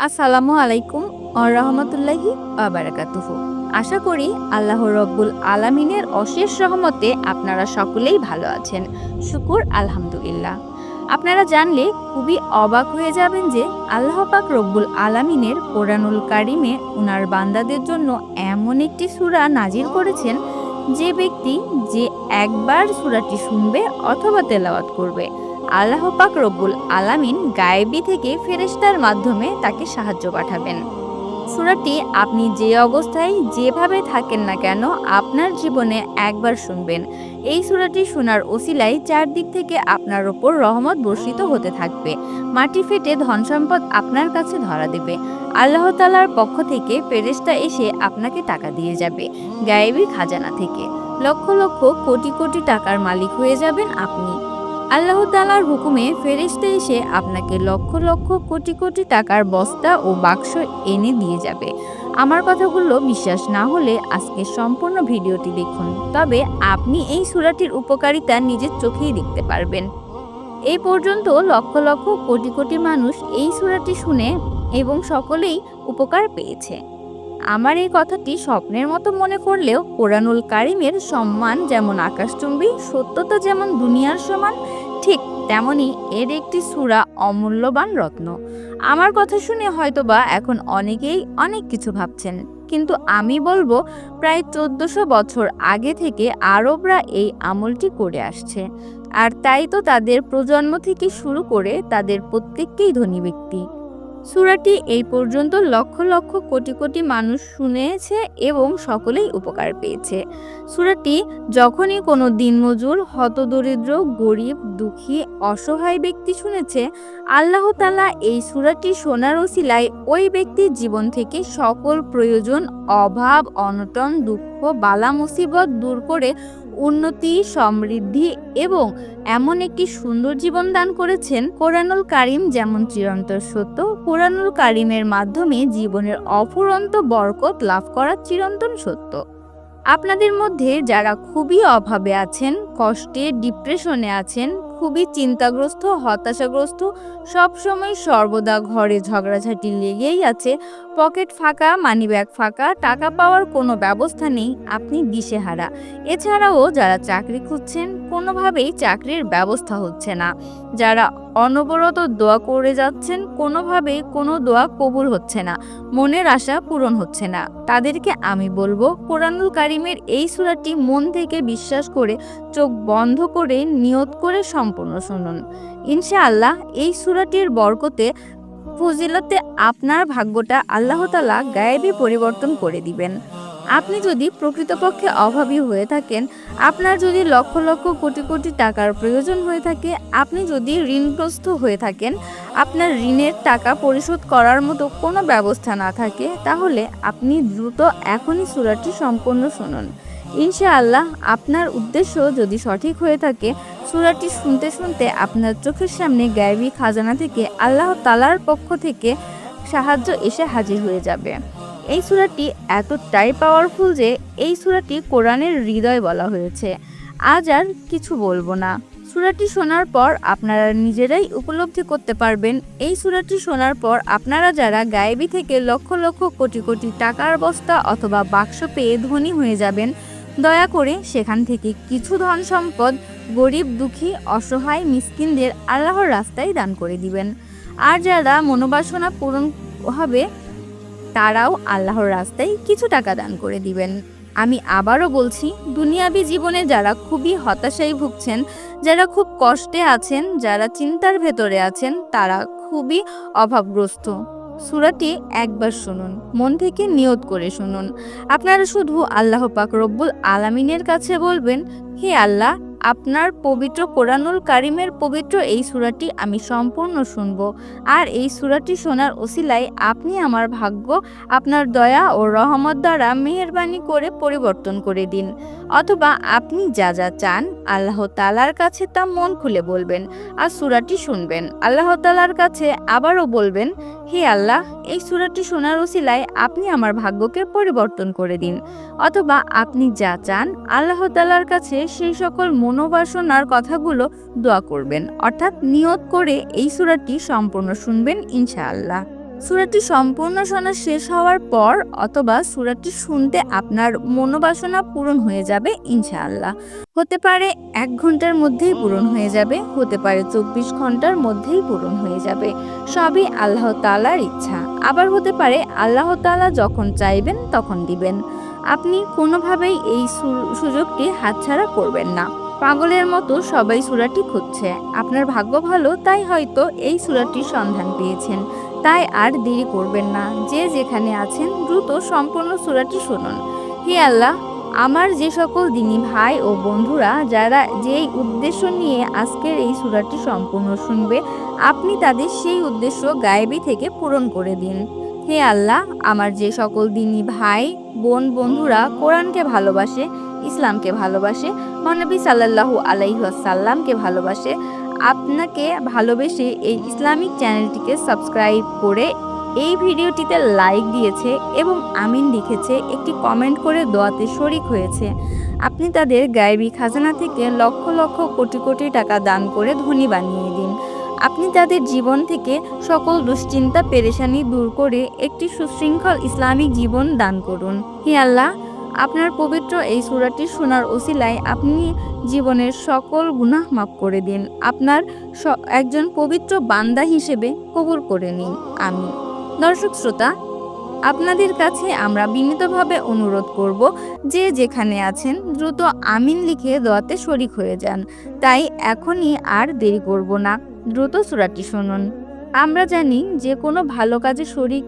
আসসালামু আলাইকুম রহমতুল্লাহি বারাকাতুহু। আশা করি আল্লাহ রব্বুল আলামিনের অশেষ রহমতে আপনারা সকলেই ভালো আছেন। শুকুর আলহামদুলিল্লাহ। আপনারা জানলে খুবই অবাক হয়ে যাবেন যে আল্লাহ পাক রব্বুল আলামিনের কোরআনুল কারিমে উনার বান্দাদের জন্য এমন একটি সূরা নাজিল করেছেন, যে ব্যক্তি যে একবার সূরাটি শুনবে অথবা তেলাওয়াত করবে, আল্লাহ পাক রব্বুল আলামিন গায়েবী থেকে ফেরেশতার মাধ্যমে তাকে সাহায্য পাঠাবেন। সূরাটি আপনি যে অবস্থায় যেভাবে থাকেন না কেন আপনার জীবনে একবার শুনবেন। এই সূরাটি শোনার ওসিলায় চারদিক থেকে আপনার ওপর রহমত বর্ষিত হতে থাকবে। মাটি ফেটে ধন সম্পদ আপনার কাছে ধরা দেবে। আল্লাহ তাআলার পক্ষ থেকে ফেরেশতা এসে আপনাকে টাকা দিয়ে যাবে গায়েবী খাজানা থেকে। লক্ষ লক্ষ কোটি কোটি টাকার মালিক হয়ে যাবেন আপনি। আল্লাহ তাআলার হুকুমে ফেরেশতা এসে আপনাকে লক্ষ লক্ষ কোটি কোটি টাকার বস্তা ও বাক্স এনে দিয়ে যাবে। আমার কথাগুলো বিশ্বাস না হলে আজকে সম্পূর্ণ ভিডিওটি দেখুন, তবে আপনি এই সূরাটির উপকারিতা নিজের চোখেই দেখতে পারবেন। এই পর্যন্ত লক্ষ লক্ষ কোটি কোটি মানুষ এই সূরাটি শুনে এবং সকলেই উপকার পেয়েছে। আমার এই কথাটি স্বপ্নের মতো মনে করলেও কোরআনুল কারিমের সম্মান যেমন আকাশচুম্বী, সত্যতা যেমন দুনিয়ার সমান, ঠিক তেমনি এর একটি সূরা অমূল্যবান রত্ন। আমার কথা শুনে হয়তোবা এখন অনেকেই অনেক কিছু ভাবছেন, কিন্তু আমি বলবো প্রায় 1400 বছর আগে থেকে আরবরা এই আমলটি করে আসছে, আর তাই তো তাদের প্রজন্ম থেকে শুরু করে তাদের প্রত্যেককেই ধনী ব্যক্তি। সূরাটি এই পর্যন্ত লক্ষ লক্ষ কোটি কোটি মানুষ শুনেছে এবং সকলেই উপকার পেয়েছে। সূরাটি যখনই কোনো দিনমজুর, হতদরিদ্র, গরিব, দুঃখী, অসহায় ব্যক্তি শুনেছে, আল্লাহ তাআলা এই সূরাটি শোনার ওসিলায় ওই ব্যক্তির জীবন থেকে সকল প্রয়োজন, অভাব, অনটন, দুঃখ, বালা মুসিবত দূর করে উন্নতি, সমৃদ্ধি এবং এমন একটি সুন্দর জীবন দান করেছেন। কোরআনুল কারিম যেমন চিরন্তর সত্য, কোরআনুল কারিমের মাধ্যমে জীবনের অফুরন্ত বরকত লাভ করা চিরন্তন সত্য। আপনাদের মধ্যে যারা খুবই অভাবে আছেন, কষ্টে, ডিপ্রেশনে আছেন, খুবই চিন্তাগ্রস্ত, হতাশাগ্রস্ত, সবসময় সর্বদা ঘরে ঝগড়াঝাটি লেগেই আছে, পকেট ফাঁকা, মানিব্যাগ ফাঁকা, টাকা পাওয়ার কোনো ব্যবস্থা নেই, আপনি দিশেহারা। এছাড়াও যারা চাকরি খুঁজছেন, কোনোভাবেই চাকরির ব্যবস্থা হচ্ছে না, যারা অনবরত দোয়া করে যাচ্ছেন, কোনোভাবেই কোনো দোয়া কবুল হচ্ছে না, মনের আশা পূরণ হচ্ছে না, তাদেরকে আমি বলবো কোরআনুল কারিমের এই সূরাটি মন থেকে বিশ্বাস করে, চোখ বন্ধ করে, নিয়ত করে সম্পূর্ণ শুনুন। ইনশাআল্লাহ এই সূরাটির বরকতে, ফজিলতে আপনার ভাগ্যটা আল্লাহ তাআলা গায়েবী পরিবর্তন করে দিবেন। আপনি যদি প্রকৃতপক্ষে অভাবী হয়ে থাকেন, আপনার যদি লক্ষ লক্ষ কোটি কোটি টাকার প্রয়োজন হয়ে থাকে, আপনি যদি ঋণগ্রস্ত হয়ে থাকেন, আপনার ঋণের টাকা পরিশোধ করার মতো কোনো ব্যবস্থা না থাকে, তাহলে আপনি দ্রুত এখনই সূরাটি সম্পূর্ণ শুনুন। ইনশাআল্লাহ আপনার উদ্দেশ্য যদি সঠিক হয়ে থাকে, সূরাটি শুনতে শুনতে আপনার চোখের সামনে গায়েবী খাজানা থেকে আল্লাহ তাআলার পক্ষ থেকে সাহায্য এসে হাজির হয়ে যাবে। এই সূরাটি এতটাই পাওয়ারফুল যে এই সূরাটি কোরআনের হৃদয় বলা হয়েছে। আজ আর কিছু বলবো না। সূরাটি শোনার পর আপনারা নিজেরাই উপলব্ধি করতে পারবেন। এই সূরাটি শোনার পর আপনারা যারা গায়েবী থেকে লক্ষ লক্ষ কোটি কোটি টাকার বস্তা অথবা বাক্স পেয়ে ধনী হয়ে যাবেন, দয়া করে সেখান থেকে কিছু ধন সম্পদ গরিব, দুঃখী, অসহায়, মিসকিনদের আল্লাহর রাস্তায় দান করে দিবেন। আর যারা মনোবাসনা পূরণ হবে, তারাও আল্লাহর রাস্তায় কিছু টাকা দান করে দিবেন। আমি আবারও বলছি, দুনিয়াবী জীবনে যারা খুবই হতাশায় ভুগছেন, যারা খুব কষ্টে আছেন, যারা চিন্তার ভেতরে আছেন, তারা খুবই অভাবগ্রস্ত, সূরাটি একবার শুনুন, মন থেকে নিয়ত করে শুনুন। আপনারা শুধু আল্লাহ পাক রব্বুল আলামিনের কাছে বলবেন, হে আল্লাহ, আপনার পবিত্র কোরআনুল কারিমের পবিত্র এই সূরাটি আমি সম্পূর্ণ শুনব, আর এই সূরাটি শোনার ওসিলায় আপনি আমার ভাগ্য আপনার দয়া ও রহমত দ্বারা মেহেরবানি করে পরিবর্তন করে দিন। অথবা আপনি যা যা চান আল্লাহ তাআলার কাছে তা মন খুলে বলবেন আর সূরাটি শুনবেন। আল্লাহ তাআলার কাছে আবারও বলবেন, হে আল্লাহ, এই সূরাটি শোনার ওসিলায় আপনি আমার ভাগ্যকে পরিবর্তন করে দিন। অথবা আপনি যা চান আল্লাহ তাআলার কাছে সেই সকল মনোবাসনার কথাগুলো দোয়া করবেন, অর্থাৎ নিয়ত করে এই সূরাটি সম্পূর্ণ শুনবেন ইনশাআল্লাহ। সূরাটি সম্পূর্ণ শোনা শেষ হওয়ার পর অথবা সূরাটি শুনতে আপনার মনোবাসনা পূরণ হয়ে যাবে ইনশাআল্লাহ। হতে পারে 1 ঘন্টার মধ্যেই পূরণ হয়ে যাবে, হতে পারে 24 ঘন্টার মধ্যেই পূরণ হয়ে যাবে। সবই আল্লাহ তাআলার ইচ্ছা। আবার হতে পারে আল্লাহ তাআলা যখন চাইবেন তখন দিবেন। আপনি কোনোভাবেই এই সুযোগটি হাতছাড়া করবেন না। পাগলের মতো সবাই সূরাটি খুঁজছে। আপনার ভাগ্য ভালো, তাই হয়তো এই সূরাটির সন্ধান পেয়েছেন। তাই আর দেরি করবেন না। যে যেখানে আছেন দ্রুত সম্পূর্ণ সূরাটি শুনুন। হে আল্লাহ, আমার যে সকল দিনী ভাই ও বন্ধুরা যারা যেই উদ্দেশ্য নিয়ে আজকের এই সূরাটি সম্পূর্ণ শুনবে, আপনি তাদের সেই উদ্দেশ্য গায়েবী থেকে পূরণ করে দিন। হে আল্লাহ, আমার যে সকল দিনী ভাই বোন বন্ধুরা কোরআনকে ভালোবাসে, ইসলামকে ভালোবাসে, মহানবী সাল্লাল্লাহু আলাইহি ওয়াসাল্লামকে ভালোবাসে, আপনাকে ভালোবেসে এই ইসলামিক চ্যানেলটিকে সাবস্ক্রাইব করে এই ভিডিওটিতে লাইক দিয়েছে এবং আমিন লিখেছে, একটি কমেন্ট করে দোয়াতে শরিক হয়েছে, আপনি তাদের গায়েবী খাজানা থেকে লক্ষ লক্ষ কোটি কোটি টাকা দান করে ধনী বানিয়ে দিন। আপনি তাদের জীবন থেকে সকল দুশ্চিন্তা পেরেশানি দূর করে একটি সুশৃঙ্খল ইসলামিক জীবন দান করুন। হে আল্লাহ, আপনার পবিত্র এই সূরাটি শোনার ওসিলায় আপনি জীবনের সকল গুনাহ মাফ করে দিন। আপনার একজন পবিত্র বান্দা হিসেবে কবুল করে নিন। আমিন। দর্শক শ্রোতা, আপনাদের কাছে আমরা বিনীতভাবে অনুরোধ করব, যে যেখানে আছেন দ্রুত আমিন লিখে দোয়াতে শরিক হয়ে যান। তাই এখনই আর দেরি করব না, দ্রুত সূরাটি শুনুন। আমরা জানি যে কোনো ভালো কাজে শরিক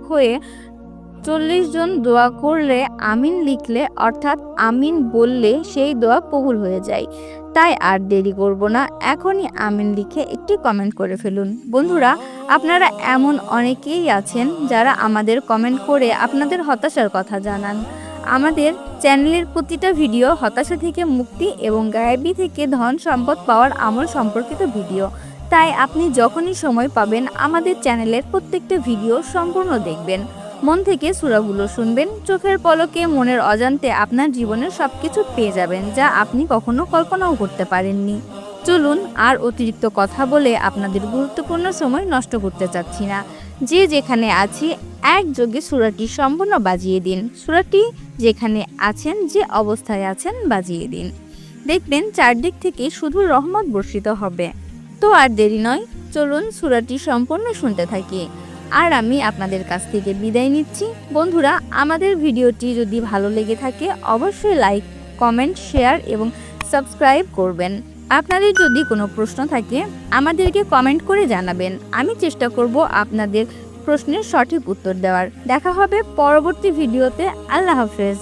হয়ে 40 জন দোয়া করলে, আমিন লিখলে অর্থাৎ আমিন বললে সেই দোয়া কবুল হয়ে যায়। তাই আর দেরি করব না, এখনই আমিন লিখে একটি কমেন্ট করে ফেলুন। বন্ধুরা, আপনারা এমন অনেকেই আছেন যারা আমাদের কমেন্ট করে আপনাদের হতাশার কথা জানান। আমাদের চ্যানেলের প্রতিটা ভিডিও হতাশা থেকে মুক্তি এবং গায়েবী থেকে ধন সম্পদ পাওয়ার আমল সম্পর্কিত ভিডিও। তাই আপনি যখনই সময় পাবেন আমাদের চ্যানেলের প্রত্যেকটা ভিডিও সম্পূর্ণ দেখবেন, মন থেকে সূরাগুলো শুনবেন। চোখের পলকে মনের অজান্তে আপনার জীবনের সবকিছু পেয়ে যাবেন, যা আপনি কখনো কল্পনাও করতে পারেননি। চলুন, আর অতিরিক্ত কথা বলে আপনাদের গুরুত্বপূর্ণ সময় নষ্ট করতে চাচ্ছি না। যে যেখানে আছি একযোগে সূরাটি সম্পূর্ণ বাজিয়ে দিন। সূরাটি যেখানে আছেন, যে অবস্থায় আছেন বাজিয়ে দিন। দেখবেন চারদিক থেকে শুধু রহমত বর্ষিত হবে। তো আর দেরি নয়, চলুন সূরাটি সম্পূর্ণ শুনতে থাকি। আর আমি আপনাদের কাছ থেকে বিদায় নিচ্ছি। বন্ধুরা, আমাদের ভিডিওটি যদি ভালো লেগে থাকে অবশ্যই লাইক, কমেন্ট, শেয়ার এবং সাবস্ক্রাইব করবেন। আপনাদের যদি কোনো প্রশ্ন থাকে আমাদেরকে কমেন্ট করে জানাবেন। আমি চেষ্টা করব আপনাদের প্রশ্নের সঠিক উত্তর দেওয়ার। দেখা হবে পরবর্তী ভিডিওতে। আল্লাহ হাফেজ।